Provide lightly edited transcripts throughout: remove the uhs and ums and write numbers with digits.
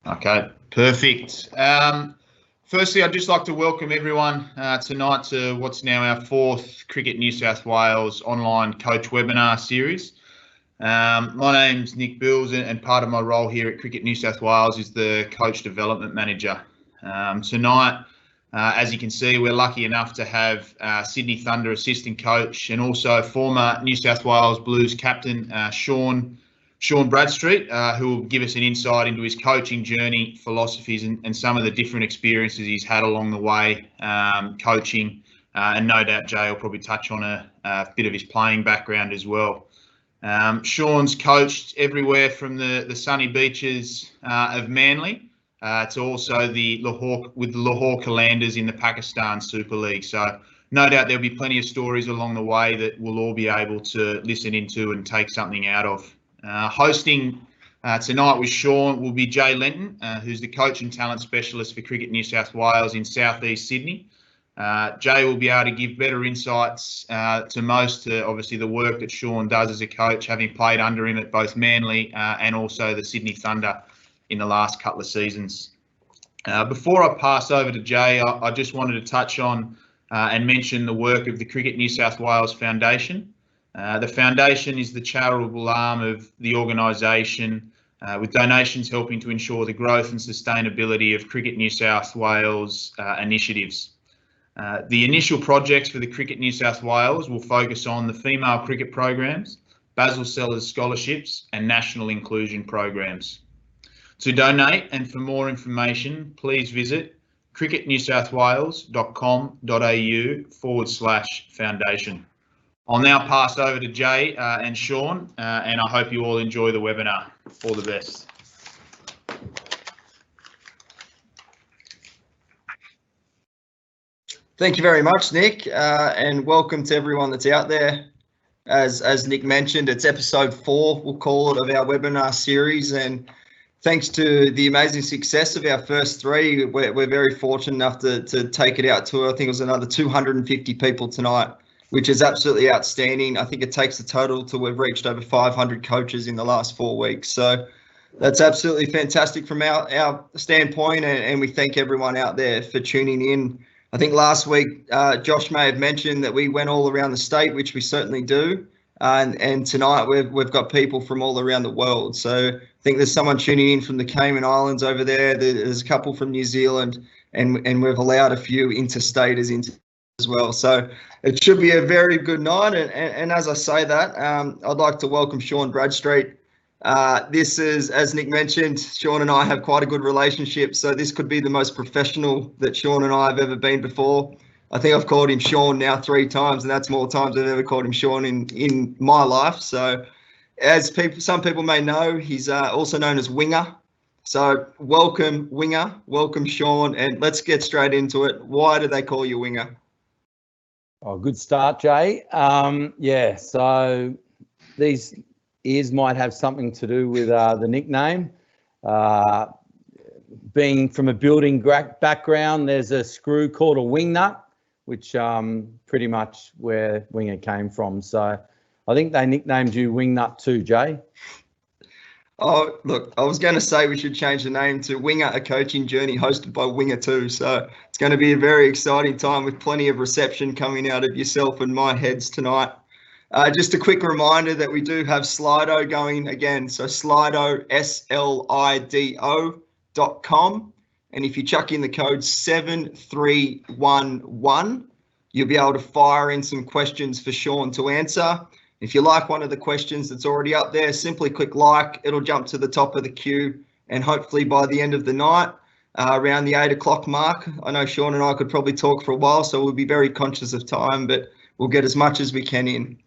Okay, perfect. Firstly, I'd just like to welcome everyone tonight to what's now our fourth Cricket New South Wales online coach webinar series. My name's Nick Bills, and part of my role here at Cricket New South Wales is the Coach Development Manager. Tonight, as you can see, we're lucky enough to have Sydney Thunder assistant coach and also former New South Wales Blues captain Shawn Bradstreet, who will give us an insight into his coaching journey, philosophies, and some of the different experiences he's had along the way coaching. And no doubt Jay will probably touch on a bit of his playing background as well. Shawn's coached everywhere from the sunny beaches of Manly to also the Lahore Kalandars in the Pakistan Super League. So no doubt there'll be plenty of stories along the way that we'll all be able to listen into and take something out of. Hosting tonight with Shawn will be Jay Lenton, who's the coach and talent specialist for Cricket New South Wales in southeast Sydney. Jay will be able to give better insights to obviously the work that Shawn does as a coach, having played under him at both Manly and also the Sydney Thunder in the last couple of seasons. Before I pass over to Jay, I just wanted to touch on and mention the work of the Cricket New South Wales Foundation. The Foundation is the charitable arm of the organisation, with donations helping to ensure the growth and sustainability of Cricket New South Wales initiatives. The initial projects for the Cricket New South Wales will focus on the female cricket programs, Basil Sellers scholarships, and national inclusion programs. To donate and for more information, please visit cricketnewsouthwales.com.au/foundation. I'll now pass over to Jay and Shawn, and I hope you all enjoy the webinar. All the best. Thank you very much, Nick, and welcome to everyone that's out there. As Nick mentioned, it's episode 4, we'll call it, of our webinar series, and thanks to the amazing success of our first 3, we're very fortunate enough to take it out to, I think it was another 250 people tonight, which is absolutely outstanding. I think it takes the total to we've reached over 500 coaches in the last 4 weeks. So that's absolutely fantastic from our standpoint, and we thank everyone out there for tuning in. I think last week, Josh may have mentioned that we went all around the state, which we certainly do. And tonight we've got people from all around the world. So I think there's someone tuning in from the Cayman Islands over there. There's a couple from New Zealand, and we've allowed a few interstaters into as well. So it should be a very good night. And as I say that, I'd like to welcome Shawn Bradstreet. This is, as Nick mentioned, Shawn and I have quite a good relationship. So this could be the most professional that Shawn and I have ever been before. I think I've called him Shawn now 3 times, and that's more times I've ever called him Shawn in my life. So as some people may know, he's also known as Winger. So welcome, Winger. Welcome, Shawn. And let's get straight into it. Why do they call you Winger? Oh, good start, Jay. Yeah, so these ears might have something to do with the nickname. Being from a building background, there's a screw called a wing nut, which pretty much where Winger came from. So I think they nicknamed you Wing Nut too, Jay. Oh, look, I was going to say we should change the name to Winger, a coaching journey hosted by Winger too. So it's going to be a very exciting time with plenty of reception coming out of yourself and my heads tonight. Just a quick reminder that we do have Slido going again. So Slido, SLIDO.com. And if you chuck in the code 7311, you'll be able to fire in some questions for Shawn to answer. If you like one of the questions that's already up there, simply click like, it'll jump to the top of the queue. And hopefully by the end of the night, around the 8 o'clock mark, I know Shawn and I could probably talk for a while, so we'll be very conscious of time, but we'll get as much as we can in.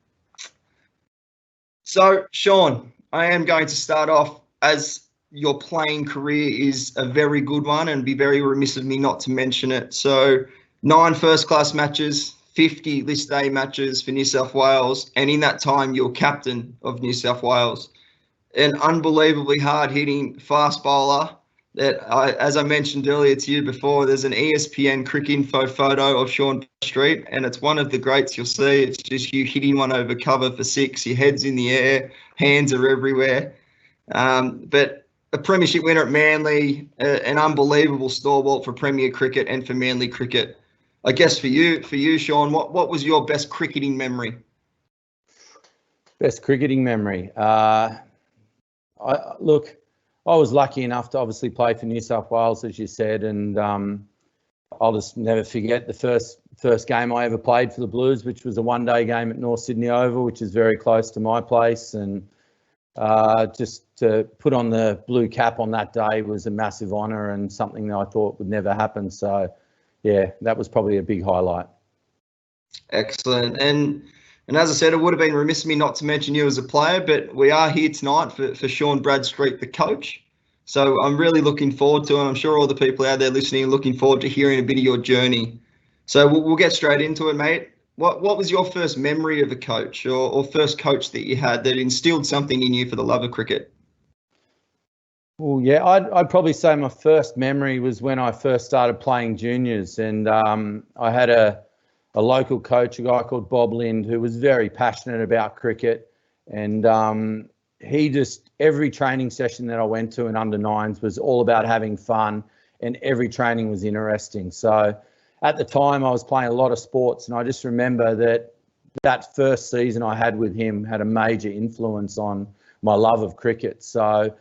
So Shawn, I am going to start off, as your playing career is a very good one, and be very remiss of me not to mention it. So 9 first-class matches, 50 list A matches for New South Wales, and in that time, you're captain of New South Wales. An unbelievably hard-hitting fast bowler that, as I mentioned earlier to you before, there's an ESPN Cricinfo photo of Shawn Bradstreet, and it's one of the greats you'll see. It's just you hitting one over cover for 6, your head's in the air, hands are everywhere. But a premiership winner at Manly, an unbelievable stalwart for Premier cricket and for Manly cricket. I guess for you, Shawn, what was your best cricketing memory? Best cricketing memory. I was lucky enough to obviously play for New South Wales, as you said, and I'll just never forget the first game I ever played for the Blues, which was a one-day game at North Sydney Oval, which is very close to my place, and just to put on the blue cap on that day was a massive honour and something that I thought would never happen. So, yeah, that was probably a big highlight. Excellent. And as I said, it would have been remiss of me not to mention you as a player, but we are here tonight for Shawn Bradstreet, the coach. So I'm really looking forward to it. I'm sure all the people out there listening are looking forward to hearing a bit of your journey. So we'll get straight into it, mate. What was your first memory of a coach or first coach that you had that instilled something in you for the love of cricket? Well, yeah, I'd probably say my first memory was when I first started playing juniors, and I had a local coach, a guy called Bob Lind, who was very passionate about cricket, and he just, every training session that I went to in under nines was all about having fun, and every training was interesting. So at the time I was playing a lot of sports, and I just remember that first season I had with him had a major influence on my love of cricket. So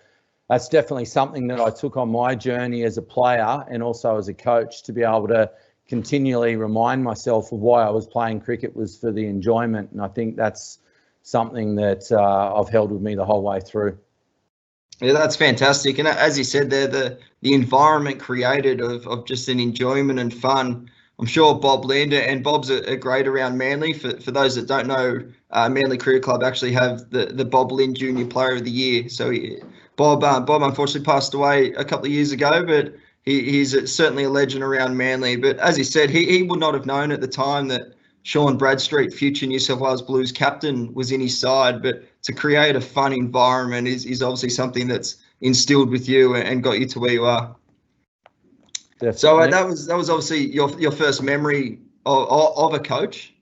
that's definitely something that I took on my journey as a player and also as a coach, to be able to continually remind myself of why I was playing cricket was for the enjoyment. And I think that's something that I've held with me the whole way through. Yeah, that's fantastic. And as you said there, the environment created of just an enjoyment and fun. I'm sure Bob Lind, and Bob's a great around Manly. For those that don't know, Manly Cricket Club actually have the Bob Lind Junior Player of the Year. So Bob unfortunately passed away a couple of years ago, but he's certainly a legend around Manly. But as he said, he would not have known at the time that Shawn Bradstreet, future New South Wales Blues captain, was in his side. But to create a fun environment is obviously something that's instilled with you and got you to where you are. Definitely. So that was obviously your first memory of a coach.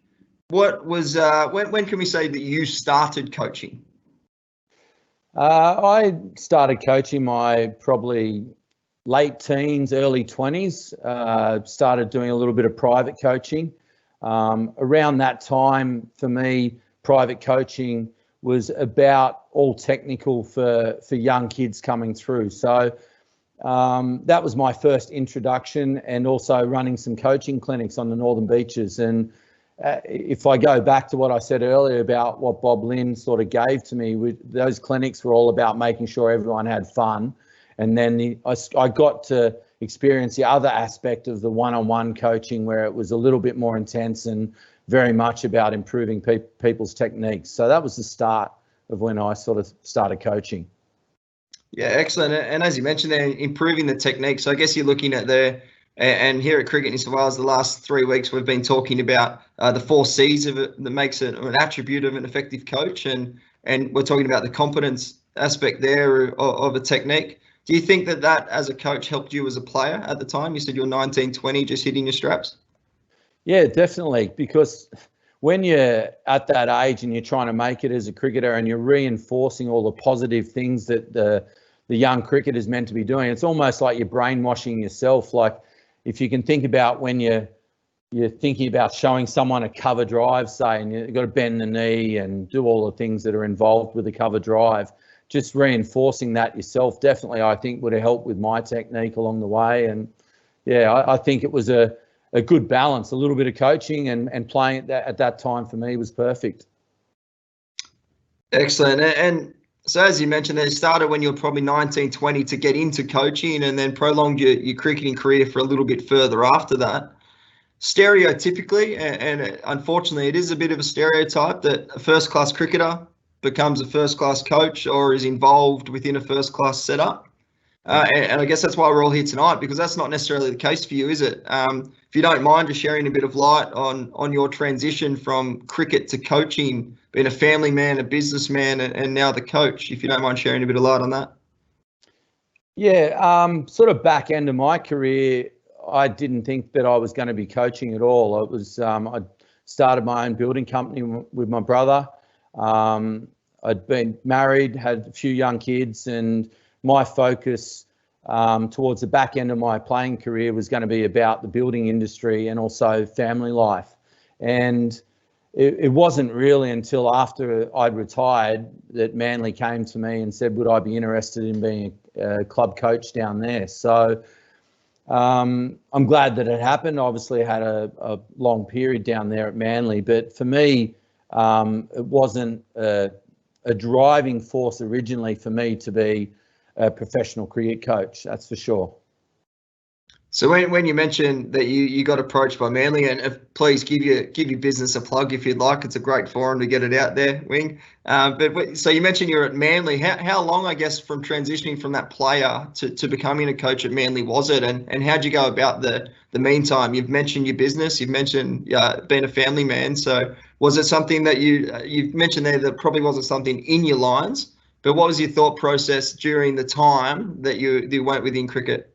What was when can we say that you started coaching? I started coaching my probably late teens, early 20s. Started doing a little bit of private coaching. Around that time, for me, private coaching was about all technical for young kids coming through. So that was my first introduction, and also running some coaching clinics on the Northern Beaches. And if I go back to what I said earlier about what Bob Lind sort of gave to me, those clinics were all about making sure everyone had fun. And then I got to experience the other aspect of the one-on-one coaching, where it was a little bit more intense and very much about improving people's techniques. So that was the start of when I sort of started coaching. Yeah, excellent. And as you mentioned there, improving the technique. So I guess you're looking at there, and here at Cricket New South Wales, the last 3 weeks we've been talking about the 4 C's of it that makes it an attribute of an effective coach, and we're talking about the competence aspect there of a technique. Do you think that as a coach helped you as a player at the time? You said you were 19, 20, just hitting your straps. Yeah, definitely. Because when you're at that age and you're trying to make it as a cricketer, and you're reinforcing all the positive things that the young cricketer is meant to be doing, it's almost like you're brainwashing yourself. Like if you can think about when you're thinking about showing someone a cover drive, say, and you've got to bend the knee and do all the things that are involved with a cover drive, just reinforcing that yourself definitely, I think, would have helped with my technique along the way. And yeah, I think it was a good balance. A little bit of coaching and playing at that time for me was perfect. Excellent. And so as you mentioned, it started when you were probably 19, 20 to get into coaching, and then prolonged your cricketing career for a little bit further after that. Stereotypically, and unfortunately it is a bit of a stereotype, that a first-class cricketer becomes a first-class coach or is involved within a first-class setup. And I guess that's why we're all here tonight, because that's not necessarily the case for you, is it? If you don't mind just sharing a bit of light on your transition from cricket to coaching, being a family man, a businessman, and now the coach, if you don't mind sharing a bit of light on that. Yeah, sort of back end of my career, I didn't think that I was going to be coaching at all. It was I started my own building company with my brother. I'd been married, had a few young kids, and my focus towards the back end of my playing career was going to be about the building industry and also family life. And it wasn't really until after I'd retired that Manly came to me and said, would I be interested in being a club coach down there? So I'm glad that it happened. Obviously, I had a long period down there at Manly, but for me, it wasn't a driving force originally for me to be a professional cricket coach, that's for sure. So when you mentioned that you got approached by Manly, and please give your business a plug if you'd like. It's a great forum to get it out there, Wing. So you mentioned you're at Manly. How long, I guess, from transitioning from that player to becoming a coach at Manly was it, and how'd you go about the meantime? You've mentioned your business. You've mentioned being a family man. So was it something that you've mentioned there that probably wasn't something in your lines? But what was your thought process during the time that you went within cricket?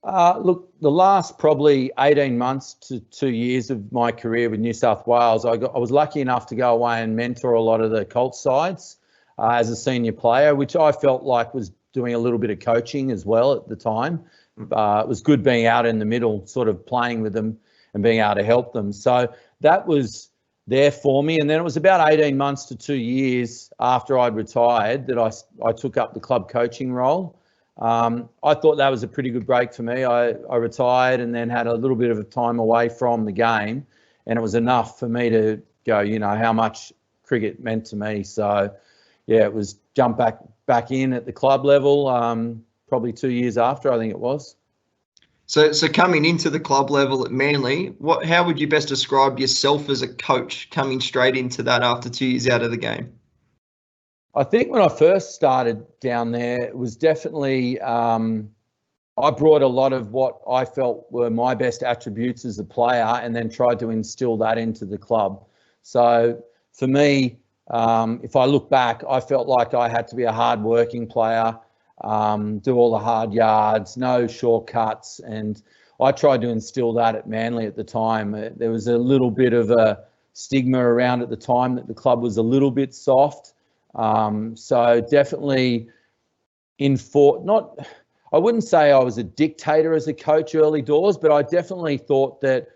Look, the last probably 18 months to 2 years of my career with New South Wales, I was lucky enough to go away and mentor a lot of the Colts sides as a senior player, which I felt like was doing a little bit of coaching as well at the time. It was good being out in the middle, sort of playing with them and being able to help them. So that was there for me. And then it was about 18 months to 2 years after I'd retired that I took up the club coaching role. I thought that was a pretty good break for me. I retired and then had a little bit of a time away from the game, and it was enough for me to go, how much cricket meant to me. So, yeah, it was jump back in at the club level, probably 2 years after, I think it was. So coming into the club level at Manly, how would you best describe yourself as a coach coming straight into that after 2 years out of the game? I think when I first started down there, it was definitely, I brought a lot of what I felt were my best attributes as a player and then tried to instill that into the club. So for me, if I look back, I felt like I had to be a hard-working player, do all the hard yards, no shortcuts. And I tried to instill that at Manly at the time. There was a little bit of a stigma around at the time that the club was a little bit soft. So definitely I wouldn't say I was a dictator as a coach early doors, but I definitely thought that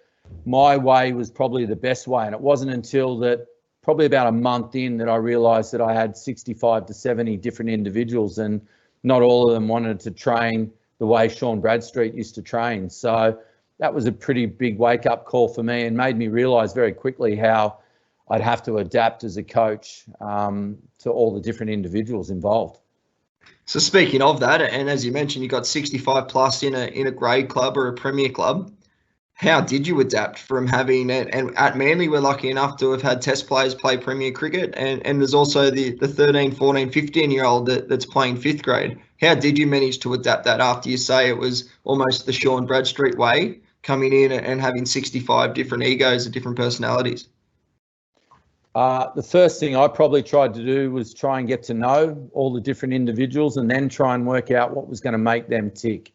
my way was probably the best way. And it wasn't until that probably about a month in that I realised that I had 65 to 70 different individuals and not all of them wanted to train the way Shawn Bradstreet used to train. So that was a pretty big wake-up call for me and made me realise very quickly how I'd have to adapt as a coach to all the different individuals involved. So speaking of that, and as you mentioned, you got 65 plus in a grade club or a premier club. How did you adapt from having it? And at Manly, we're lucky enough to have had test players play premier cricket. And there's also the 13, 14, 15-year-old that's playing fifth grade. How did you manage to adapt that after you say it was almost the Shawn Bradstreet way, coming in and having 65 different egos and different personalities? The first thing I probably tried to do was try and get to know all the different individuals and then try and work out what was going to make them tick.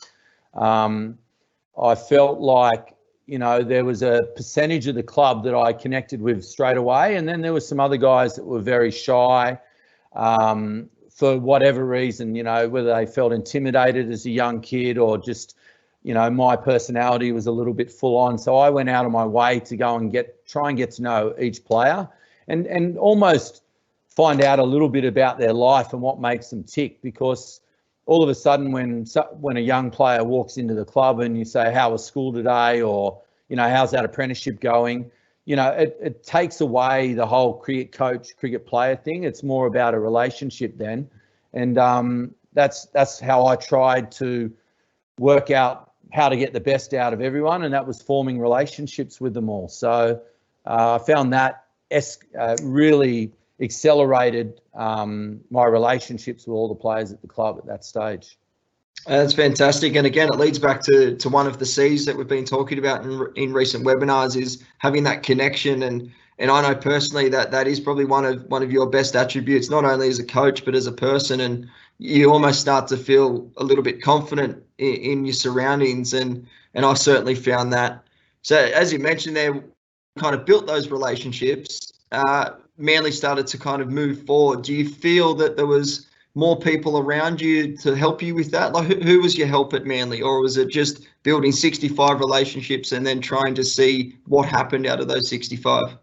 I felt like, there was a percentage of the club that I connected with straight away. And then there were some other guys that were very shy for whatever reason, whether they felt intimidated as a young kid or just, my personality was a little bit full on. So I went out of my way to go and try and get to know each player. And almost find out a little bit about their life and what makes them tick, because all of a sudden when a young player walks into the club and you say, how was school today? Or, how's that apprenticeship going? It takes away the whole cricket coach, cricket player thing. It's more about a relationship then. And that's how I tried to work out how to get the best out of everyone. And that was forming relationships with them all. So I found that really accelerated my relationships with all the players at the club at that stage. That's fantastic. And again, it leads back to one of the C's that we've been talking about in recent webinars, is having that connection. And I know personally that is probably one of your best attributes, not only as a coach, but as a person. And you almost start to feel a little bit confident in your surroundings. And I've certainly found that. So as you mentioned there, kind of built those relationships, Manly started to kind of move forward. Do you feel that there was more people around you to help you with that? Like, who was your help at Manly, or was it just building 65 relationships and then trying to see what happened out of those 65?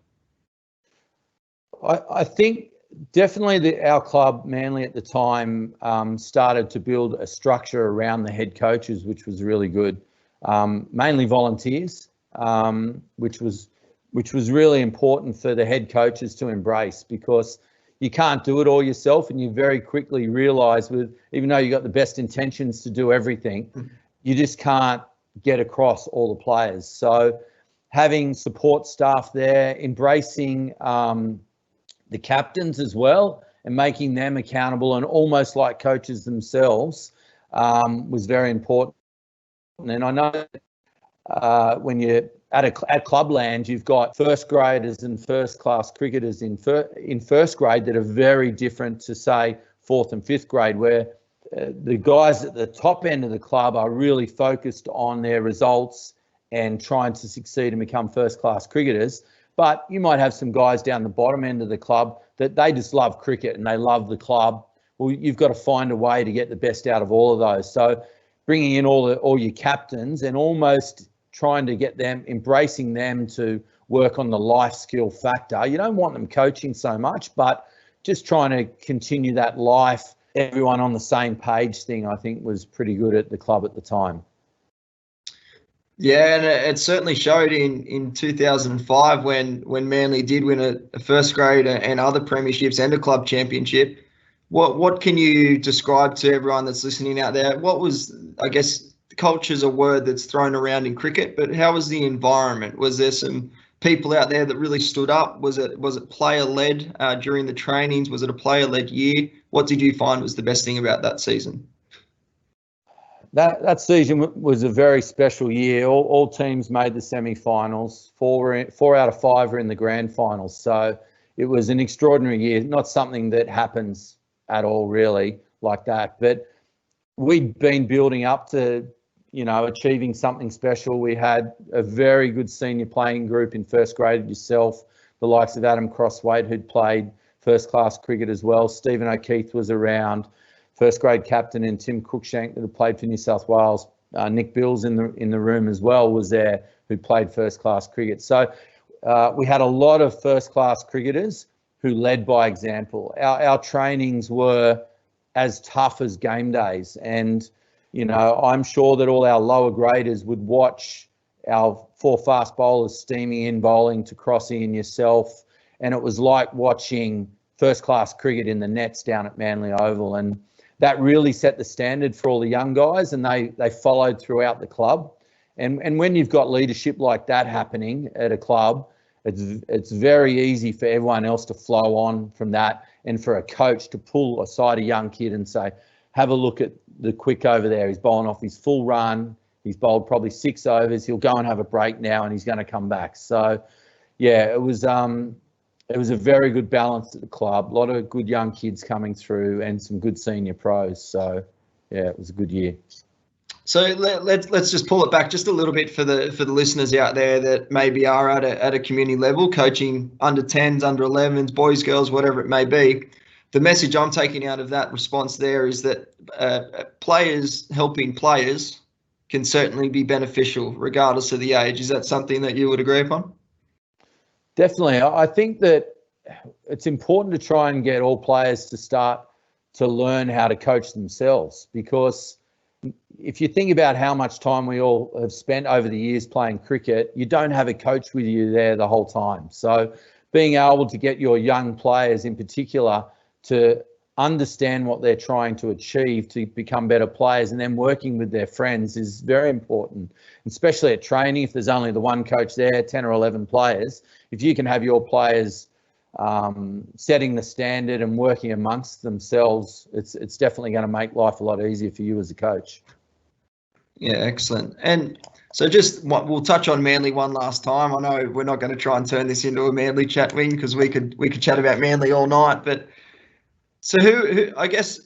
I think definitely our club, Manly, at the time started to build a structure around the head coaches, which was really good. Mainly volunteers, which was really important for the head coaches to embrace, because you can't do it all yourself, and you very quickly realise, even though you got the best intentions to do everything, you just can't get across all the players. So having support staff there, embracing the captains as well, and making them accountable and almost like coaches themselves was very important. And I know when you're at Clubland, you've got first graders and first class cricketers in first grade that are very different to, say, fourth and fifth grade, where the guys at the top end of the club are really focused on their results and trying to succeed and become first class cricketers. But you might have some guys down the bottom end of the club that they just love cricket and they love the club. Well, you've got to find a way to get the best out of all of those. So bringing in all your captains and almost trying to get them, embracing them to work on the life skill factor. You don't want them coaching so much, but just trying to continue that life, everyone on the same page thing, I think was pretty good at the club at the time. Yeah, and it certainly showed in 2005 when Manly did win a first grade and other premierships and a club championship. What can you describe to everyone that's listening out there? What was, I guess, culture's a word that's thrown around in cricket, but how was the environment? Was there some people out there that really stood up? Was it player-led during the trainings? Was it a player-led year? What did you find was the best thing about that season? That season was a very special year. All teams made the semi-finals. Four out of five were in the grand finals. So it was an extraordinary year. Not something that happens at all, really, like that. But we'd been building up to, achieving something special. We had a very good senior playing group in first grade, yourself, the likes of Adam Crosswaite, who'd played first-class cricket as well. Stephen O'Keefe was around, first grade captain, and Tim Cruikshank, that had played for New South Wales. Nick Bills in the room as well was there, who played first-class cricket. So we had a lot of first-class cricketers who led by example. Our trainings were as tough as game days, and I'm sure that all our lower graders would watch our four fast bowlers steaming in, bowling to Crossy and yourself, and it was like watching first-class cricket in the nets down at Manly Oval. And that really set the standard for all the young guys, and they followed throughout the club. And when you've got leadership like that happening at a club, it's very easy for everyone else to flow on from that, and for a coach to pull aside a young kid and say, have a look at the quick over there. He's bowling off his full run. He's bowled probably 6 overs. He'll go and have a break now, and he's going to come back. So, yeah, it was a very good balance at the club. A lot of good young kids coming through and some good senior pros. So, yeah, it was a good year. So let's just pull it back just a little bit for the listeners out there that maybe are at a community level, coaching under 10s, under 11s, boys, girls, whatever it may be. The message I'm taking out of that response there is that players helping players can certainly be beneficial regardless of the age. Is that something that you would agree upon? Definitely. I think that it's important to try and get all players to start to learn how to coach themselves, because if you think about how much time we all have spent over the years playing cricket, you don't have a coach with you there the whole time. So being able to get your young players in particular to understand what they're trying to achieve to become better players, and then working with their friends is very important, especially at training. If there's only the one coach there, 10 or 11 players, if you can have your players setting the standard and working amongst themselves, it's definitely going to make life a lot easier for you as a coach. Yeah, excellent. And so we'll touch on Manly one last time. I know we're not going to try and turn this into a Manly chat wing, because we could chat about Manly all night. But so who I guess,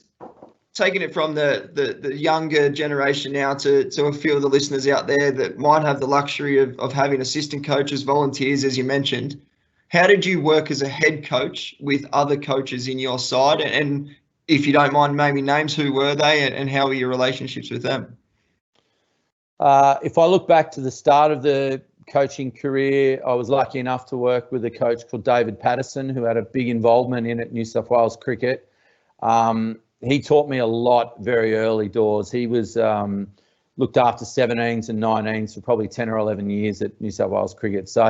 taking it from the younger generation now to a few of the listeners out there that might have the luxury of having assistant coaches, volunteers, as you mentioned, how did you work as a head coach with other coaches in your side? And if you don't mind, maybe names, who were they and how were your relationships with them? If I look back to the start of the coaching career, I was lucky enough to work with a coach called David Patterson, who had a big involvement in it, New South Wales cricket. He taught me a lot very early doors. He was looked after 17s and 19s for probably 10 or 11 years at New South Wales cricket. So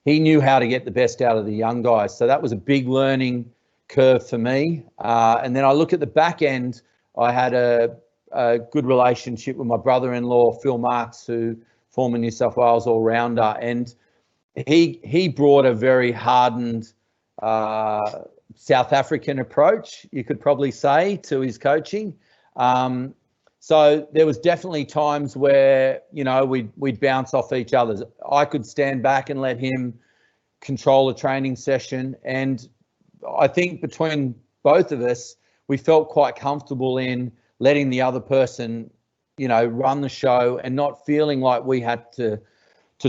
he knew how to get the best out of the young guys. So that was a big learning curve for me. And then I look at the back end. I had a good relationship with my brother-in-law, Phil Marks, who former New South Wales all-rounder, and he brought a very hardened South African approach, you could probably say, to his coaching. So there was definitely times where, you know, we'd bounce off each other. I could stand back and let him control a training session, and I think between both of us, we felt quite comfortable in letting the other person, you know, run the show and not feeling like we had to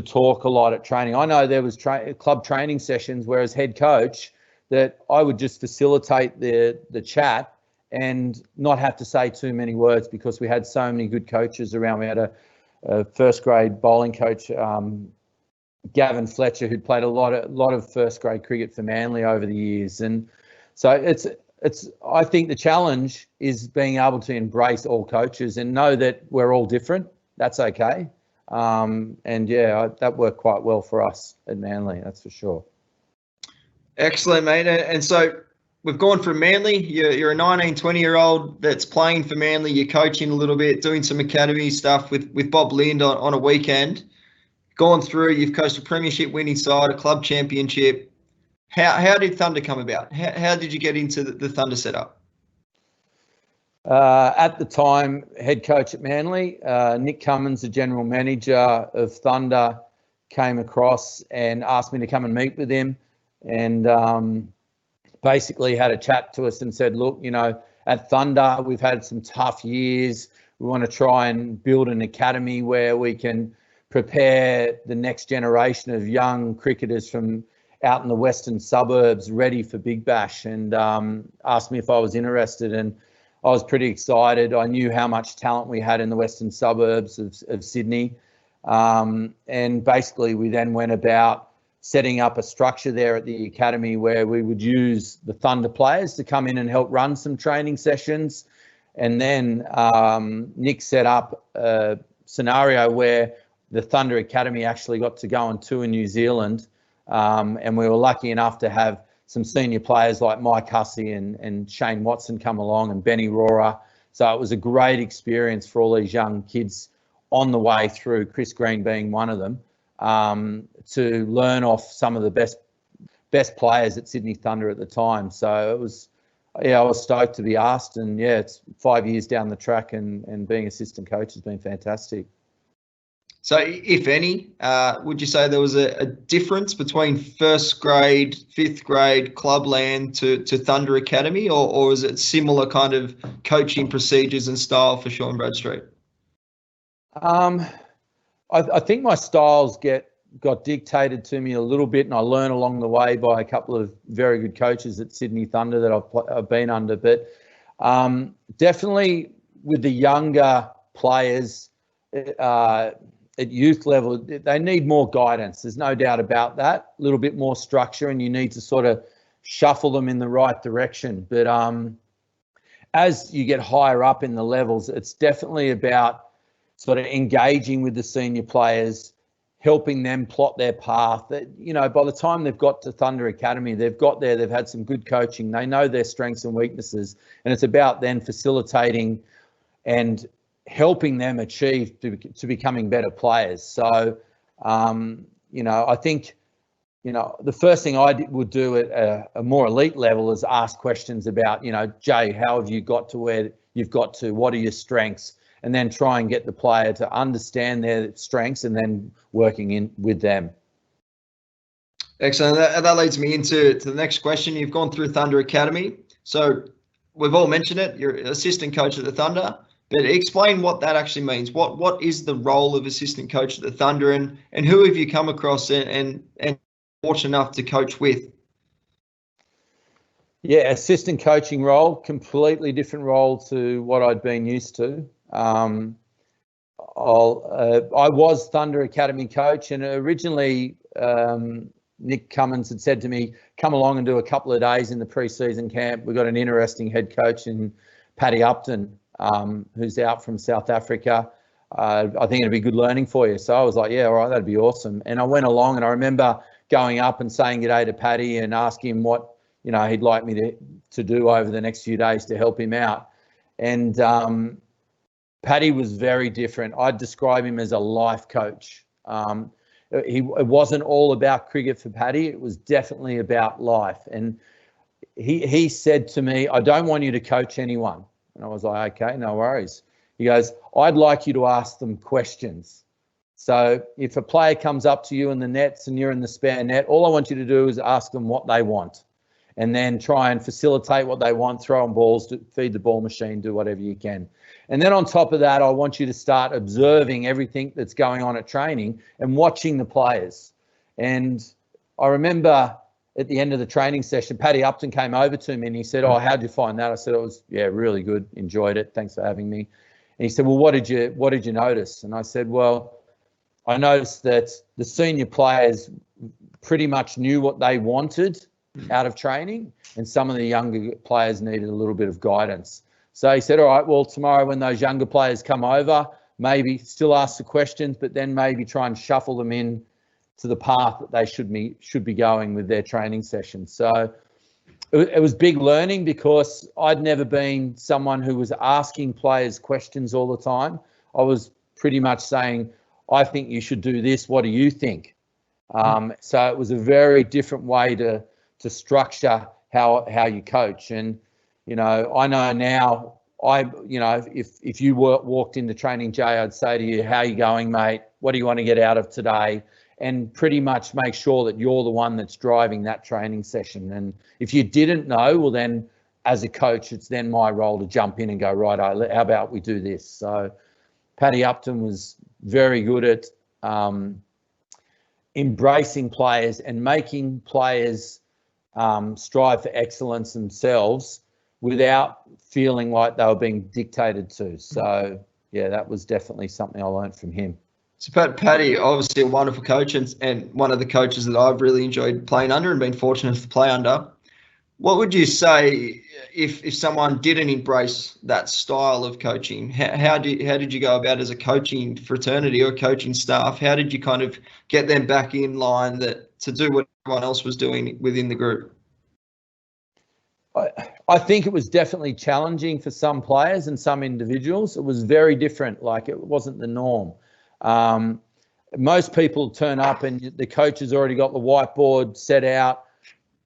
talk a lot at training. I know there was club training sessions where as head coach that I would just facilitate the chat and not have to say too many words because we had so many good coaches around. We had a first grade bowling coach, Gavin Fletcher, who'd played a lot of first grade cricket for Manly over the years. And so I think the challenge is being able to embrace all coaches and know that we're all different. That's okay. And yeah, that worked quite well for us at Manly, that's for sure. Excellent, mate. And so we've gone from Manly. You're a 19, 20-year-old that's playing for Manly. You're coaching a little bit, doing some academy stuff with Bob Lind on a weekend. Gone through, you've coached a premiership winning side, a club championship. How did Thunder come about? How did you get into the Thunder setup? At the time, head coach at Manly, Nick Cummins, the general manager of Thunder, came across and asked me to come and meet with him, and basically had a chat to us and said, look, you know, at Thunder, we've had some tough years. We want to try and build an academy where we can prepare the next generation of young cricketers from out in the western suburbs ready for Big Bash, and asked me if I was interested, and I was pretty excited. I knew how much talent we had in the western suburbs of Sydney, and basically we then went about setting up a structure there at the academy where we would use the Thunder players to come in and help run some training sessions, and then Nick set up a scenario where the Thunder Academy actually got to go on tour in New Zealand. And we were lucky enough to have some senior players like Mike Hussey and Shane Watson come along, and Benny Rohrer. So it was a great experience for all these young kids on the way through, Chris Green being one of them, to learn off some of the best players at Sydney Thunder at the time. So it was, yeah, I was stoked to be asked, and yeah, it's 5 years down the track, and being assistant coach has been fantastic. So, if any, would you say there was a difference between first grade, fifth grade clubland to Thunder Academy, or is it similar kind of coaching procedures and style for Shawn Bradstreet? I think my styles got dictated to me a little bit, and I learned along the way by a couple of very good coaches at Sydney Thunder that I've been under. But definitely with the younger players, at youth level, they need more guidance. There's no doubt about that. A little bit more structure, and you need to sort of shuffle them in the right direction. But as you get higher up in the levels, it's definitely about sort of engaging with the senior players, helping them plot their path. That, you know, by the time they've got to Thunder Academy, they've got there, they've had some good coaching, they know their strengths and weaknesses, and it's about then facilitating and helping them achieve to becoming better players. So, you know, I think, you know, the first thing I would do at a more elite level is ask questions about, you know, Jay, how have you got to where you've got to? What are your strengths? And then try and get the player to understand their strengths and then working in with them. Excellent. That leads me into the next question. You've gone through Thunder Academy. So we've all mentioned it. You're assistant coach at the Thunder. But explain what that actually means. What is the role of assistant coach at the Thunder, and who have you come across and fortunate enough to coach with? Yeah, assistant coaching role, completely different role to what I'd been used to. I was Thunder Academy coach, and originally Nick Cummins had said to me, come along and do a couple of days in the pre-season camp. We've got an interesting head coach in Paddy Upton, who's out from South Africa. I think it'd be good learning for you. So I was like, yeah, all right, that'd be awesome. And I went along, and I remember going up and saying g'day to Paddy and asking him what he'd like me to do over the next few days to help him out. And Paddy was very different. I'd describe him as a life coach. It wasn't all about cricket for Paddy. It was definitely about life. And he said to me, I don't want you to coach anyone. And I was like, okay, no worries. He goes, I'd like you to ask them questions. So if a player comes up to you in the nets and you're in the spare net, all I want you to do is ask them what they want, and then try and facilitate what they want, throw them balls, feed the ball machine, do whatever you can. And then on top of that, I want you to start observing everything that's going on at training and watching the players. And I remember at the end of the training session, Paddy Upton came over to me and he said, oh, how'd you find that? I said, it was, really good, enjoyed it, thanks for having me. And he said, well, what did you notice? And I said, well, I noticed that the senior players pretty much knew what they wanted out of training, and some of the younger players needed a little bit of guidance. So he said, all right, well, tomorrow when those younger players come over, maybe still ask the questions, but then maybe try and shuffle them in to the path that they should be going with their training session. So it was big learning, because I'd never been someone who was asking players questions all the time. I was pretty much saying, I think you should do this. What do you think? So it was a very different way to structure how you coach. And, I know now, if you walked into training, Jay, I'd say to you, how are you going, mate? What do you want to get out of today? And pretty much make sure that you're the one that's driving that training session. And if you didn't know, well, then as a coach, it's then my role to jump in and go, right, how about we do this? So Paddy Upton was very good at embracing players and making players strive for excellence themselves without feeling like they were being dictated to. So, yeah, that was definitely something I learned from him. So Paddy, obviously a wonderful coach, and one of the coaches that I've really enjoyed playing under and been fortunate to play under. What would you say if someone didn't embrace that style of coaching? How did you go about as a coaching fraternity or coaching staff? How did you kind of get them back in line to do what everyone else was doing within the group? I think it was definitely challenging for some players and some individuals. It was very different. Like, it wasn't the norm. Most people turn up and the coach has already got the whiteboard set out.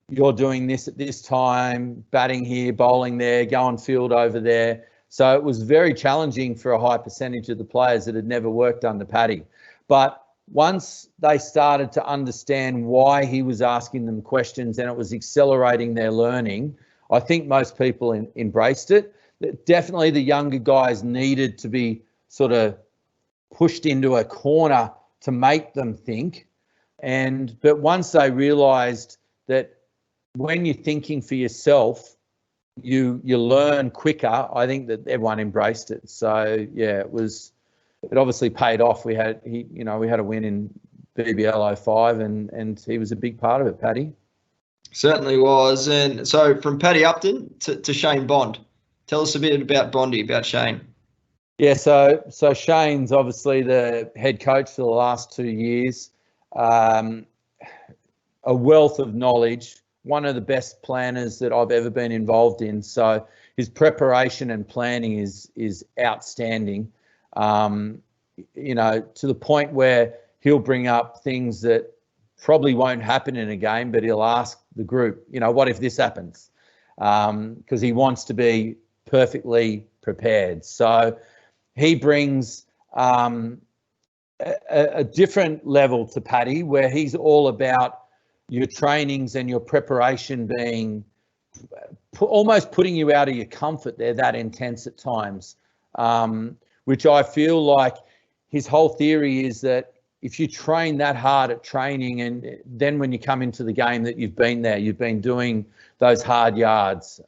You're doing this at this time, batting here, bowling there, go on field over there. So it was very challenging for a high percentage of the players that had never worked under Paddy. But once they started to understand why he was asking them questions and it was accelerating their learning, I think most people embraced it. Definitely the younger guys needed to be sort of pushed into a corner to make them think. But once they realised that when you're thinking for yourself, you learn quicker, I think that everyone embraced it. So yeah, it obviously paid off. We had a win in BBL 05 and he was a big part of it, Paddy. Certainly was. And so from Paddy Upton to Shane Bond, tell us a bit about Bondy, about Shane. Yeah, so Shane's obviously the head coach for the last 2 years. A wealth of knowledge, one of the best planners that I've ever been involved in. So his preparation and planning is outstanding. To the point where he'll bring up things that probably won't happen in a game, but he'll ask the group, what if this happens? Because he wants to be perfectly prepared. So he brings a different level to Paddy, where he's all about your trainings and your preparation being almost putting you out of your comfort. They're that intense at times, which I feel like his whole theory is that if you train that hard at training, and then when you come into the game that you've been there, you've been doing those hard yards.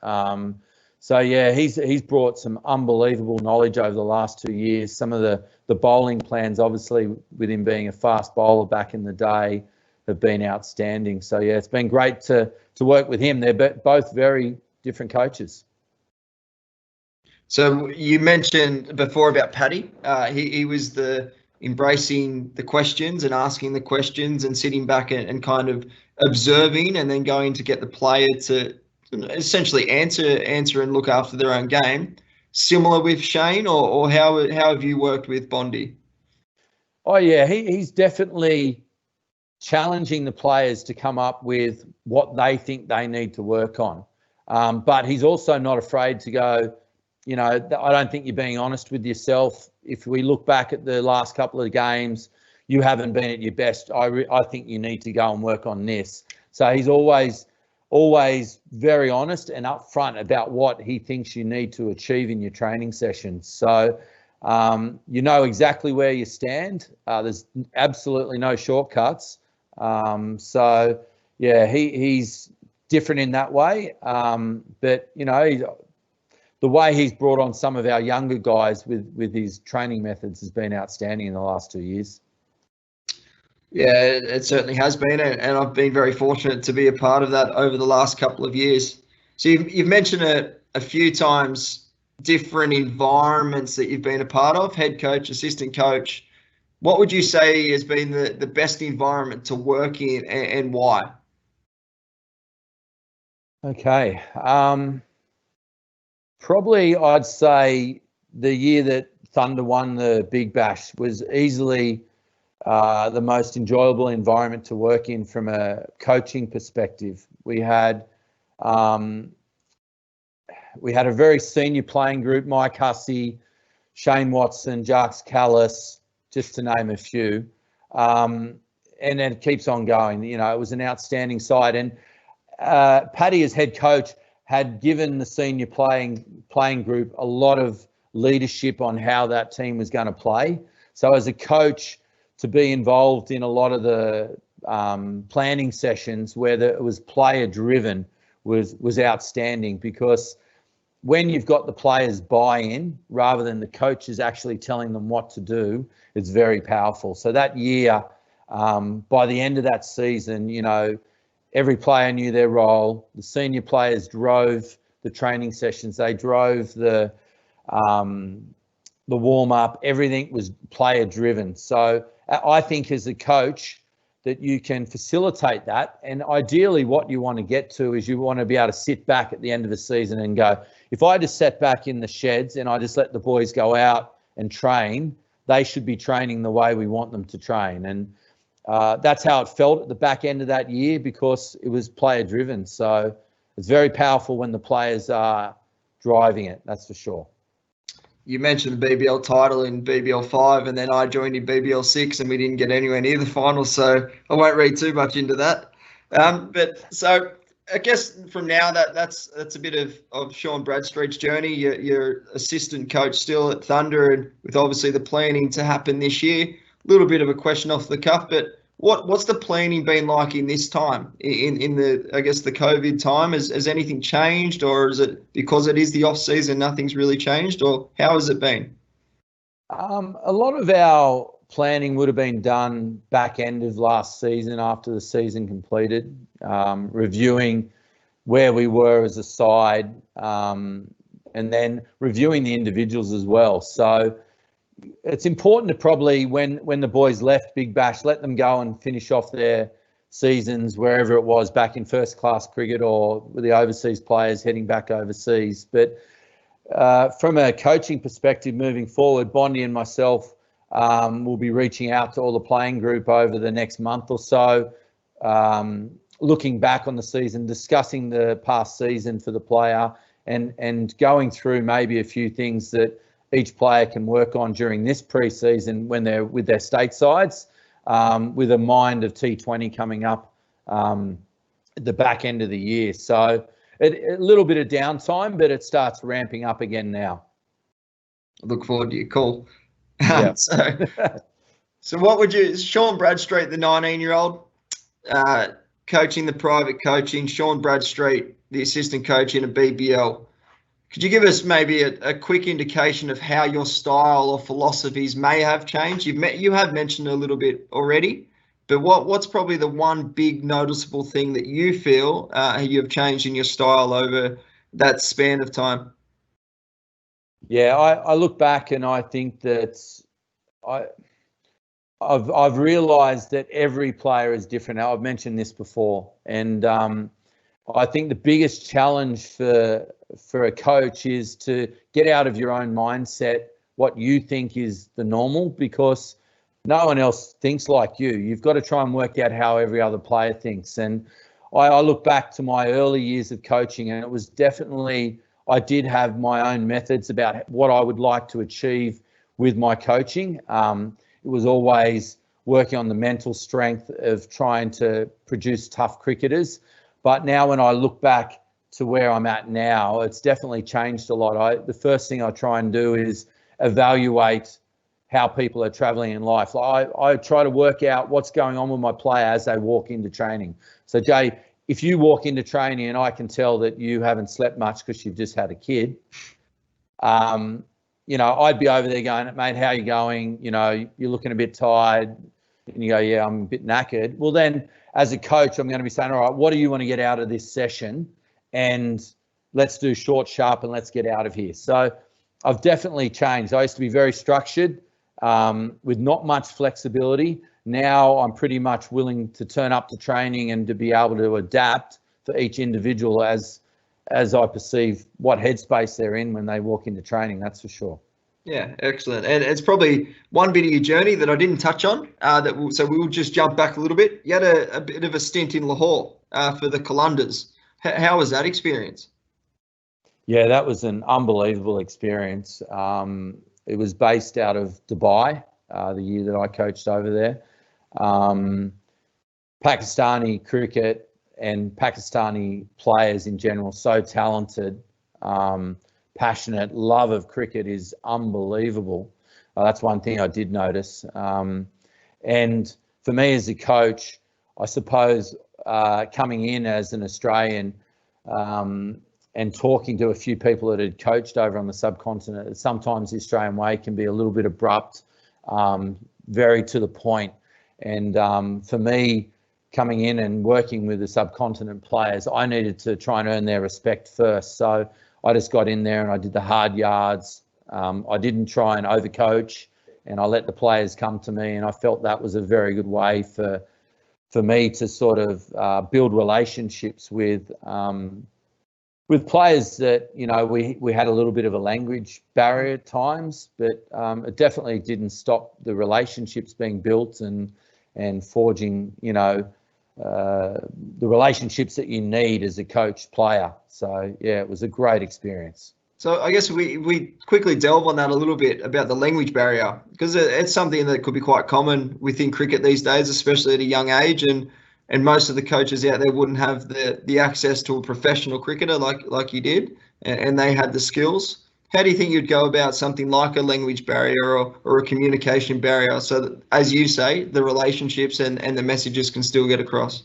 So yeah, he's brought some unbelievable knowledge over the last 2 years. Some of the bowling plans, obviously with him being a fast bowler back in the day, have been outstanding. So yeah, it's been great to work with him. They're both very different coaches. So you mentioned before about Paddy. He was embracing the questions and asking the questions and sitting back and kind of observing and then going to get the player to essentially answer and look after their own game. Similar with Shane, or how have you worked with Bondi? Oh yeah, he's definitely challenging the players to come up with what they think they need to work on. But he's also not afraid to go, you know, I don't think you're being honest with yourself. If we look back at the last couple of games, you haven't been at your best. I think you need to go and work on this. So he's always very honest and upfront about what he thinks you need to achieve in your training sessions. So you know exactly where you stand. There's absolutely no shortcuts. So yeah, he's different in that way. But you know, the way he's brought on some of our younger guys with his training methods has been outstanding in the last 2 years. Yeah, it certainly has been, and I've been very fortunate to be a part of that over the last couple of years. So you've mentioned a few times different environments that you've been a part of, head coach, assistant coach. What would you say has been the best environment to work in, and why? Okay. Probably I'd say the year that Thunder won the Big Bash was easily the most enjoyable environment to work in from a coaching perspective. We had a very senior playing group: Mike Hussey, Shane Watson, Jacques Callis, just to name a few. And then it keeps on going. You know, it was an outstanding side. And Paddy, as head coach, had given the senior playing group a lot of leadership on how that team was going to play. So as a coach, to be involved in a lot of the planning sessions where it was player driven was outstanding, because when you've got the players buy-in rather than the coaches actually telling them what to do, it's very powerful. So that year, by the end of that season, you know, every player knew their role. The senior players drove the training sessions. They drove the warm-up. Everything was player-driven. So I think as a coach that you can facilitate that. And ideally what you want to get to is you want to be able to sit back at the end of the season and go, if I just sat back in the sheds and I just let the boys go out and train, they should be training the way we want them to train. And that's how it felt at the back end of that year, because it was player driven. So it's very powerful when the players are driving it, that's for sure. You mentioned the BBL title in BBL 5, and then I joined in BBL 6, and we didn't get anywhere near the final, so I won't read too much into that. But so I guess from now that's a bit of Shawn Bradstreet's journey. You're assistant coach still at Thunder, and with obviously the planning to happen this year. A little bit of a question off the cuff, but what's the planning been like in this time, in the, I guess, the COVID time? Has anything changed, or is it because it is the off season, nothing's really changed, or how has it been? A lot of our planning would have been done back end of last season after the season completed, reviewing where we were as a side, and then reviewing the individuals as well. So it's important to probably, when the boys left Big Bash, let them go and finish off their seasons wherever it was, back in first class cricket or with the overseas players heading back overseas. But from a coaching perspective moving forward, Bondi and myself will be reaching out to all the playing group over the next month or so, looking back on the season, discussing the past season for the player, and going through maybe a few things that each player can work on during this pre-season when they're with their state sides, with a mind of T20 coming up at the back end of the year. So a little bit of downtime, but it starts ramping up again now. I look forward to your call. Yeah. So what would you, Shawn Bradstreet, the 19-year-old, coaching the private coaching, Shawn Bradstreet, the assistant coach in a BBL. Could you give us maybe a quick indication of how your style or philosophies may have changed? You have mentioned a little bit already, but what's probably the one big noticeable thing that you feel you have changed in your style over that span of time? Yeah, I look back and I think that I've realised that every player is different. Now, I've mentioned this before, and I think the biggest challenge for a coach is to get out of your own mindset what you think is the normal, because no one else thinks like you. You've got to try and work out how every other player thinks. And I look back to my early years of coaching, and it was definitely, I did have my own methods about what I would like to achieve with my coaching. It was always working on the mental strength of trying to produce tough cricketers. But now when I look back to where I'm at now, it's definitely changed a lot. The first thing I try and do is evaluate how people are traveling in life. I try to work out what's going on with my player as they walk into training. So, Jay, if you walk into training and I can tell that you haven't slept much because you've just had a kid, I'd be over there going, mate, how are you going? You're looking a bit tired. And you go, yeah, I'm a bit knackered. Well, then as a coach, I'm going to be saying, all right, what do you want to get out of this session? And let's do short, sharp, and let's get out of here. So I've definitely changed. I used to be very structured with not much flexibility. Now I'm pretty much willing to turn up to training and to be able to adapt for each individual as I perceive what headspace they're in when they walk into training, that's for sure. Yeah, excellent. And it's probably one bit of your journey that I didn't touch on. So we will just jump back a little bit. You had a bit of a stint in Lahore for the Qalandars. How was that experience? Yeah, that was an unbelievable experience. It was based out of Dubai, the year that I coached over there. Pakistani cricket and Pakistani players in general, so talented, passionate, love of cricket is unbelievable. That's one thing I did notice. And for me as a coach, I suppose coming in as an Australian and talking to a few people that had coached over on the subcontinent, sometimes the Australian way can be a little bit abrupt, very to the point. And for me, coming in and working with the subcontinent players, I needed to try and earn their respect first. So I just got in there and I did the hard yards. I didn't try and overcoach, and I let the players come to me, and I felt that was a very good way for me to sort of build relationships with players that, we had a little bit of a language barrier at times, but it definitely didn't stop the relationships being built and forging, the relationships that you need as a coach player. So, yeah, it was a great experience. So I guess we quickly delve on that a little bit about the language barrier, because it's something that could be quite common within cricket these days, especially at a young age. And most of the coaches out there wouldn't have the access to a professional cricketer like you did, and they had the skills. How do you think you'd go about something like a language barrier or a communication barrier so that, as you say, the relationships and the messages can still get across?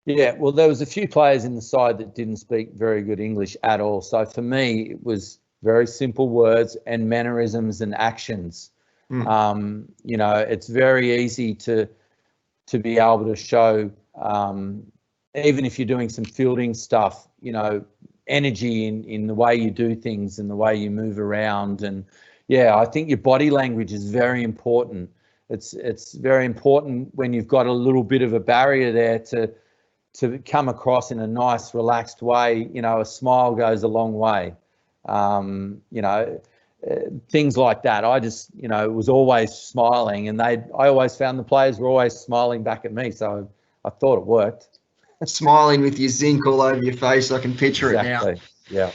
Yeah, well, there was a few players in the side that didn't speak very good English at all. So for me, it was very simple words and mannerisms and actions. It's very easy to be able to show, even if you're doing some fielding stuff, energy in the way you do things and the way you move around. And yeah, I think your body language is very important. It's very important when you've got a little bit of a barrier there to come across in a nice, relaxed way. A smile goes a long way. Things like that. I just, was always smiling, and I always found the players were always smiling back at me. So I thought it worked. Smiling with your zinc all over your face, I can picture it now. Yeah.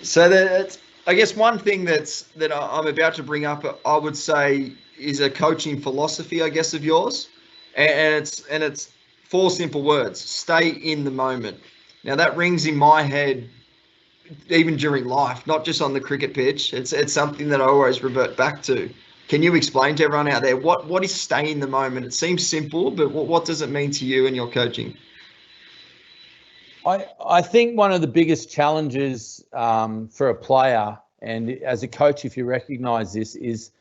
So that's, I guess, one thing that I'm about to bring up, I would say, is a coaching philosophy, I guess, of yours, and it's 4 simple words: stay in the moment. Now that rings in my head even during life, not just on the cricket pitch. It's something that I always revert back to. Can you explain to everyone out there what is stay in the moment? It seems simple, but what does it mean to you and your coaching? I think one of the biggest challenges for a player, and as a coach, if you recognise this, is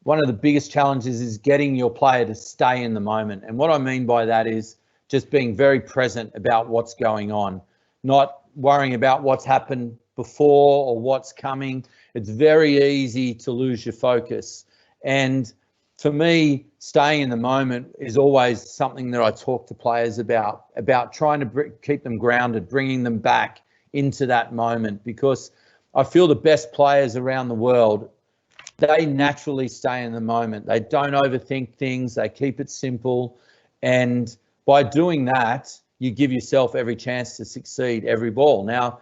one of the biggest challenges is getting your player to stay in the moment. And what I mean by that is just being very present about what's going on, not worrying about what's happened before or what's coming. It's very easy to lose your focus. And for me, staying in the moment is always something that I talk to players about trying to keep them grounded, bringing them back into that moment, because I feel the best players around the world, they naturally stay in the moment. They don't overthink things. They keep it simple. And by doing that, you give yourself every chance to succeed every ball. Now,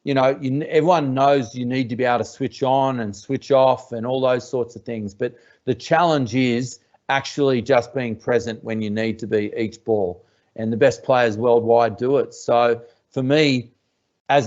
everyone knows you need to be able to switch on and switch off and all those sorts of things. But the challenge is actually just being present when you need to be each ball. And the best players worldwide do it. So for me, as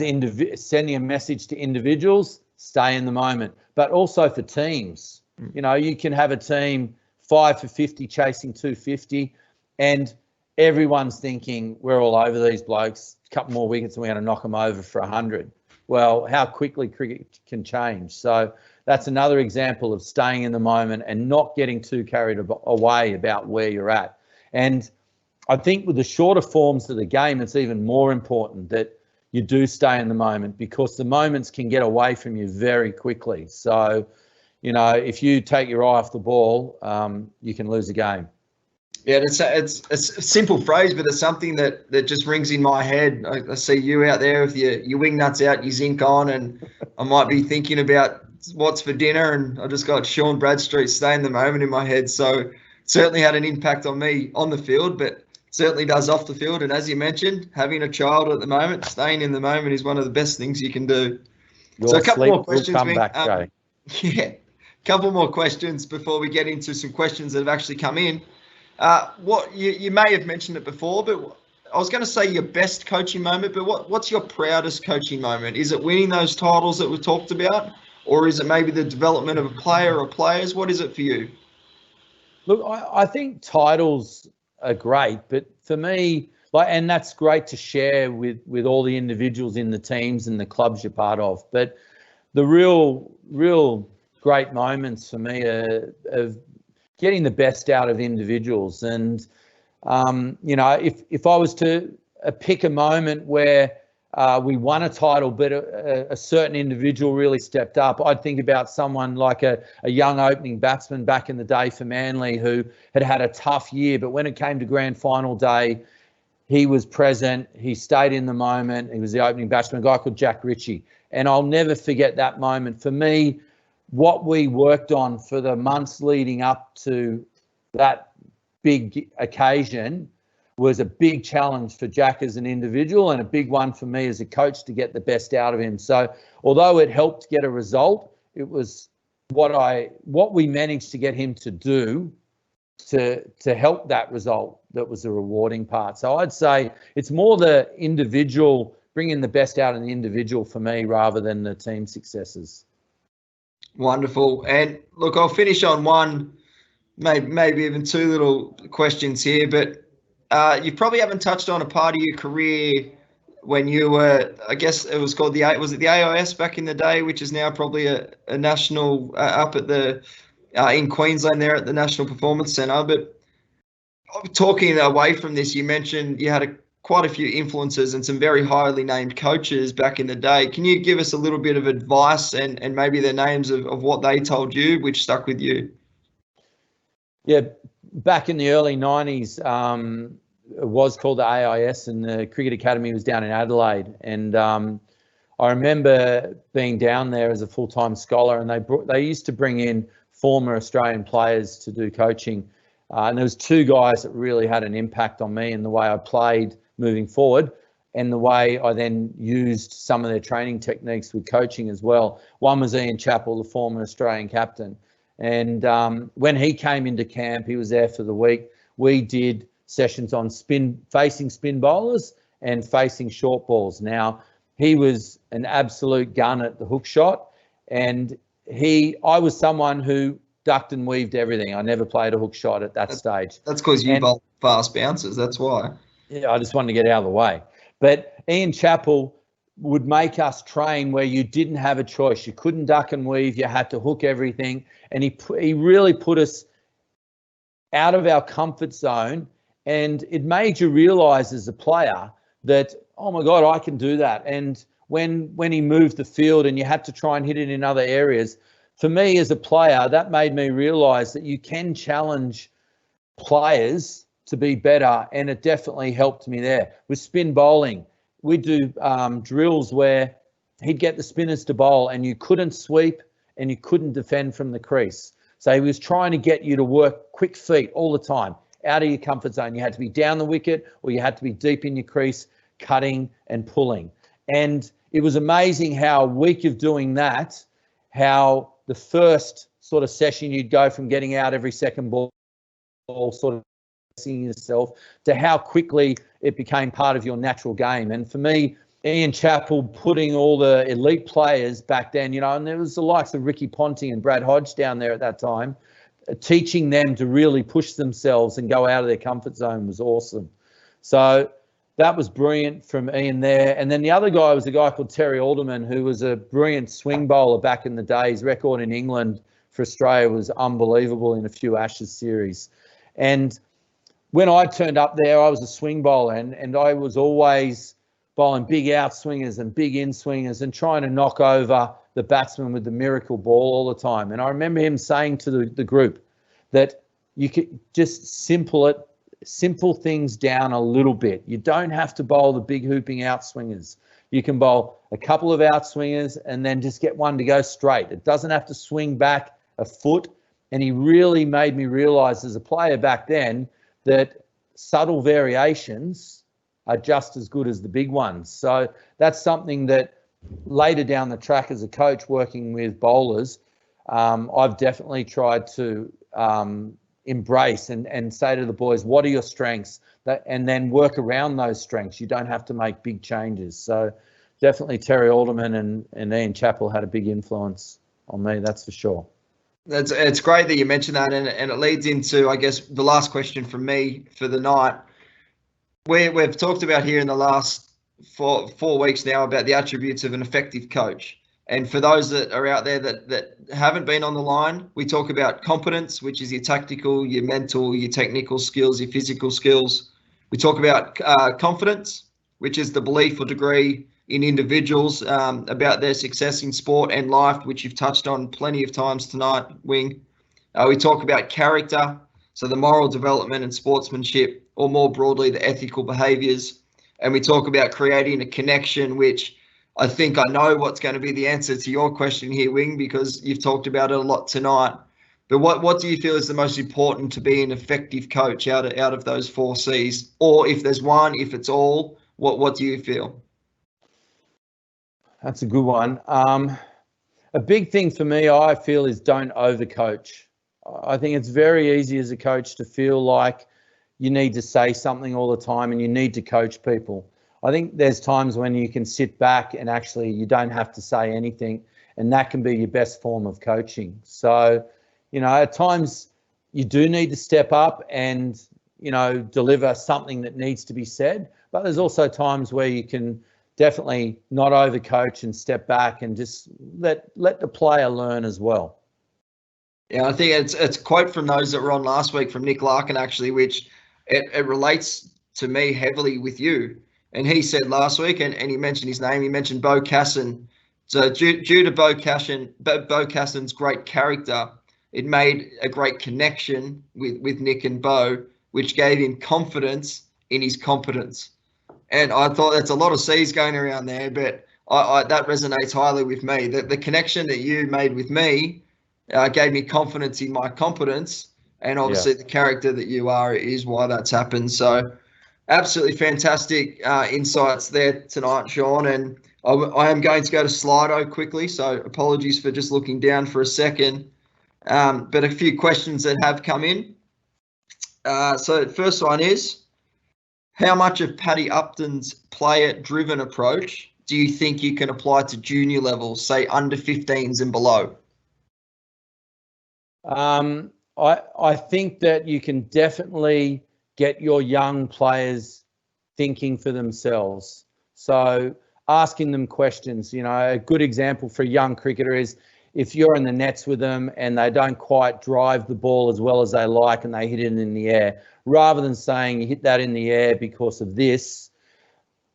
sending a message to individuals, stay in the moment, but also for teams. You can have a team 5 for 50 chasing 250, and everyone's thinking we're all over these blokes, a couple more wickets and we're going to knock them over for 100. Well, how quickly cricket can change. So that's another example of staying in the moment and not getting too carried away about where you're at. And I think with the shorter forms of the game, it's even more important that you do stay in the moment, because the moments can get away from you very quickly. So, if you take your eye off the ball, you can lose a game. Yeah, it's a simple phrase, but it's something that just rings in my head. I see you out there with your wing nuts out, your zinc on, and I might be thinking about what's for dinner, and I just got Shawn Bradstreet, stay in the moment in my head. So it certainly had an impact on me on the field, but certainly does off the field. And as you mentioned, having a child at the moment, staying in the moment is one of the best things you can do. So a couple more questions. Come back, Jay. Yeah, a couple more questions before we get into some questions that have actually come in. What you may have mentioned it before, but I was going to say your best coaching moment, but what's your proudest coaching moment? Is it winning those titles that we've talked about, or is it maybe the development of a player or players? What is it for you? Look, I think titles are great, but for me, and that's great to share with all the individuals in the teams and the clubs you're part of. But the real great moments for me are of getting the best out of individuals. And if I was to pick a moment where we won a title, but a certain individual really stepped up, I'd think about someone like a young opening batsman back in the day for Manly who had a tough year, but when it came to grand final day, he was present, he stayed in the moment, he was the opening batsman, a guy called Jack Ritchie. And I'll never forget that moment. For me, what we worked on for the months leading up to that big occasion was a big challenge for Jack as an individual and a big one for me as a coach to get the best out of him. So although it helped get a result, it was what we managed to get him to do to help that result that was the rewarding part. So I'd say it's more the individual, bringing the best out of the individual for me rather than the team successes. Wonderful. And look, I'll finish on one, maybe even two little questions here, but you probably haven't touched on a part of your career when you were, I guess it was called the AIS back in the day, which is now probably a national up at the in Queensland there at the National Performance Centre. But talking away from this, you mentioned you had quite a few influences and some very highly named coaches back in the day. Can you give us a little bit of advice and maybe the names of what they told you, which stuck with you? Yeah, back in the early 90s, it was called the AIS, and the Cricket Academy was down in Adelaide. And I remember being down there as a full-time scholar, and they used to bring in former Australian players to do coaching. And there was two guys that really had an impact on me and the way I played moving forward, and the way I then used some of their training techniques with coaching as well. One was Ian Chappell, the former Australian captain. And when he came into camp, he was there for the week. We did sessions on facing spin bowlers and facing short balls. Now, he was an absolute gun at the hook shot, and I was someone who ducked and weaved everything. I never played a hook shot at that stage. That's because you bowl fast bouncers. That's why. Yeah, I just wanted to get out of the way. But Ian Chappell would make us train where you didn't have a choice. You couldn't duck and weave. You had to hook everything. And he really put us out of our comfort zone. And it made you realise as a player that, oh, my God, I can do that. And when he moved the field and you had to try and hit it in other areas, for me as a player, that made me realise that you can challenge players to be better, and it definitely helped me there. With spin bowling, we'd do drills where he'd get the spinners to bowl and you couldn't sweep and you couldn't defend from the crease. So he was trying to get you to work quick feet all the time, out of your comfort zone. You had to be down the wicket or you had to be deep in your crease, cutting and pulling. And it was amazing how a week of doing that, how the first sort of session you'd go from getting out every second ball, sort of seeing yourself, to how quickly it became part of your natural game. And for me, Ian Chappell putting all the elite players back then, you know, and there was the likes of Ricky Ponting and Brad Hodge down there at that time, teaching them to really push themselves and go out of their comfort zone was awesome. So that was brilliant from Ian there. And then the other guy was a guy called Terry Alderman, who was a brilliant swing bowler back in the day. His record in England for Australia was unbelievable in a few Ashes series. And when I turned up there, I was a swing bowler, and I was always bowling big out swingers and big in swingers and trying to knock over the batsman with the miracle ball all the time. And I remember him saying to the group that you could just simple things down a little bit. You don't have to bowl the big hooping out swingers. You can bowl a couple of out swingers and then just get one to go straight. It doesn't have to swing back a foot. And he really made me realise as a player back then that subtle variations are just as good as the big ones. So that's something that later down the track as a coach working with bowlers, I've definitely tried to embrace and say to the boys, what are your strengths? And then work around those strengths. You don't have to make big changes. So definitely Terry Alderman and Ian Chappell had a big influence on me, that's for sure. It's great that you mentioned that, and it leads into, I guess, the last question from me for the night. We've talked about here in the last four weeks now about the attributes of an effective coach. And for those that are out there that haven't been on the line, we talk about competence, which is your tactical, your mental, your technical skills, your physical skills. We talk about confidence, which is the belief or degree in individuals about their success in sport and life, which you've touched on plenty of times tonight, Wing. We talk about character, so the moral development and sportsmanship, or more broadly, the ethical behaviours. And we talk about creating a connection, which I think I know what's going to be the answer to your question here, Wing, because you've talked about it a lot tonight. But what do you feel is the most important to be an effective coach out of those 4 C's? Or if there's one, if it's all, what do you feel? That's a good one. A big thing for me, I feel, is don't overcoach. I think it's very easy as a coach to feel like you need to say something all the time and you need to coach people. I think there's times when you can sit back and actually you don't have to say anything, and that can be your best form of coaching. So, you know, at times you do need to step up and, you know, deliver something that needs to be said, but there's also times where you can definitely not overcoach and step back and just let the player learn as well. Yeah, I think it's a quote from those that were on last week from Nick Larkin, actually, which it relates to me heavily with you. And he said last week, and he mentioned his name, he mentioned Bo Casson. So due to Bo Casson's great character, it made a great connection with Nick and Bo, which gave him confidence in his competence. And I thought that's a lot of C's going around there, but that resonates highly with me. The connection that you made with me gave me confidence in my competence, and obviously the character that you are is why that's happened. So absolutely fantastic insights there tonight, Shawn. And I am going to go to Slido quickly, so apologies for just looking down for a second. But a few questions that have come in. So the first one is, how much of Paddy Upton's player-driven approach do you think you can apply to junior levels, say under 15s and below? I think that you can definitely get your young players thinking for themselves. So asking them questions, a good example for a young cricketer is if you're in the nets with them and they don't quite drive the ball as well as they like and they hit it in the air, rather than saying you hit that in the air because of this,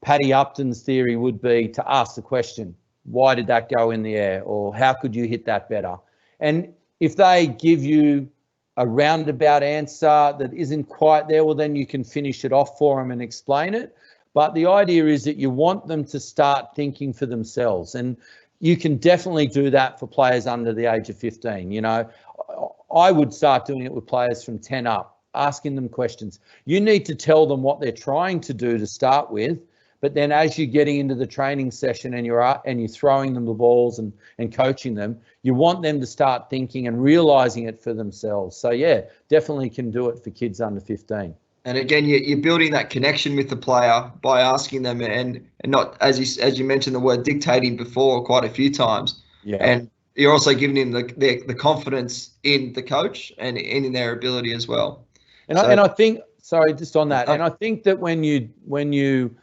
Paddy Upton's theory would be to ask the question, why did that go in the air? Or how could you hit that better? And if they give you a roundabout answer that isn't quite there, well, then you can finish it off for them and explain it. But the idea is that you want them to start thinking for themselves. And you can definitely do that for players under the age of 15. I would start doing it with players from 10 up, asking them questions. You need to tell them what they're trying to do to start with. But then as you're getting into the training session and you're throwing them the balls and coaching them, you want them to start thinking and realising it for themselves. So, yeah, definitely can do it for kids under 15. And again, you're building that connection with the player by asking them and not, as you mentioned the word dictating before quite a few times. Yeah. And you're also giving them the confidence in the coach and in their ability as well. And I think, sorry, just on that, and I think that when you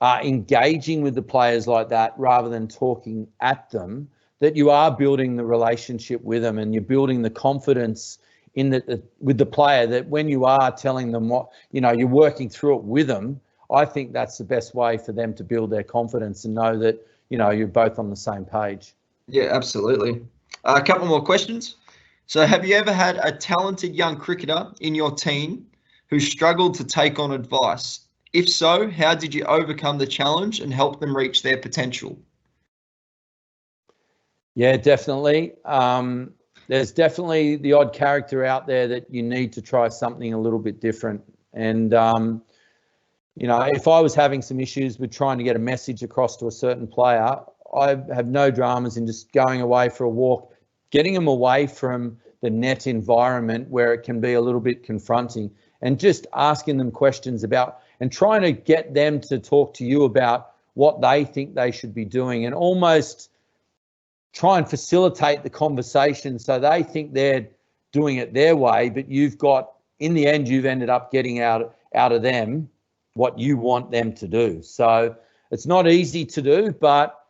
are engaging with the players like that rather than talking at them, that you are building the relationship with them and you're building the confidence with the player, that when you are telling them what, you're working through it with them. I think that's the best way for them to build their confidence and know that, you're both on the same page. Yeah, absolutely. A couple more questions. So have you ever had a talented young cricketer in your team who struggled to take on advice? If so, how did you overcome the challenge and help them reach their potential? Yeah, definitely. There's definitely the odd character out there that you need to try something a little bit different. And, if I was having some issues with trying to get a message across to a certain player, I have no dramas in just going away for a walk, getting them away from the net environment where it can be a little bit confronting, and just asking them questions about and trying to get them to talk to you about what they think they should be doing, and almost try and facilitate the conversation so they think they're doing it their way, but in the end, you've ended up getting out of them what you want them to do. So it's not easy to do, but,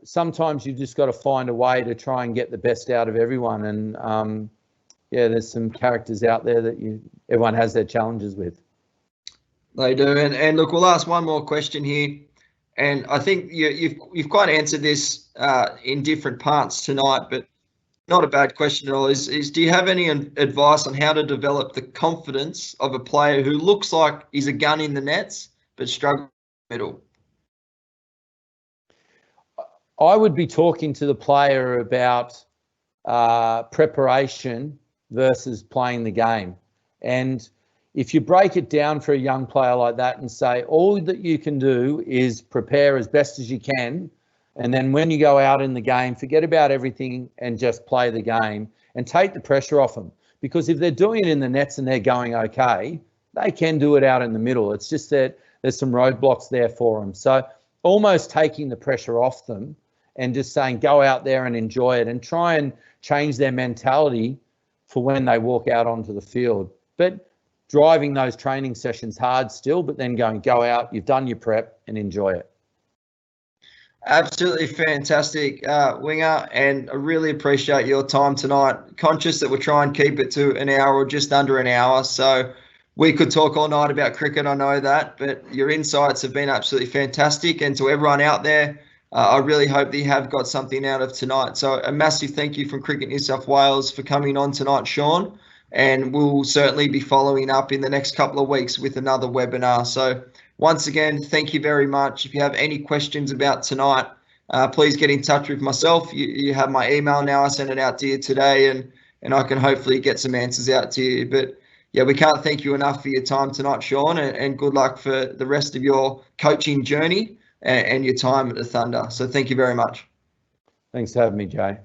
sometimes you've just got to find a way to try and get the best out of everyone. And, there's some characters out there that everyone has their challenges with. They do. And look, we'll ask one more question here. And I think you've quite answered this in different parts tonight, but not a bad question at all. Is do you have any advice on how to develop the confidence of a player who looks like he's a gun in the nets but struggles in the middle? I would be talking to the player about preparation versus playing the game. And if you break it down for a young player like that and say all that you can do is prepare as best as you can, and then when you go out in the game, forget about everything and just play the game and take the pressure off them. Because if they're doing it in the nets and they're going okay, they can do it out in the middle. It's just that there's some roadblocks there for them. So almost taking the pressure off them and just saying go out there and enjoy it, and try and change their mentality for when they walk out onto the field. But driving those training sessions hard still, but then go out, you've done your prep, and enjoy it. Absolutely fantastic, Winger, and I really appreciate your time tonight. Conscious that we'll try and keep it to an hour or just under an hour, so we could talk all night about cricket, I know that, but your insights have been absolutely fantastic. And to everyone out there, I really hope that you have got something out of tonight. So a massive thank you from Cricket New South Wales for coming on tonight, Shawn. And we'll certainly be following up in the next couple of weeks with another webinar. So once again, thank you very much. If you have any questions about tonight, please get in touch with myself. You have my email now. I sent it out to you today, and I can hopefully get some answers out to you. But yeah, we can't thank you enough for your time tonight, Shawn, and good luck for the rest of your coaching journey and your time at the Thunder. So thank you very much. Thanks for having me, Jay.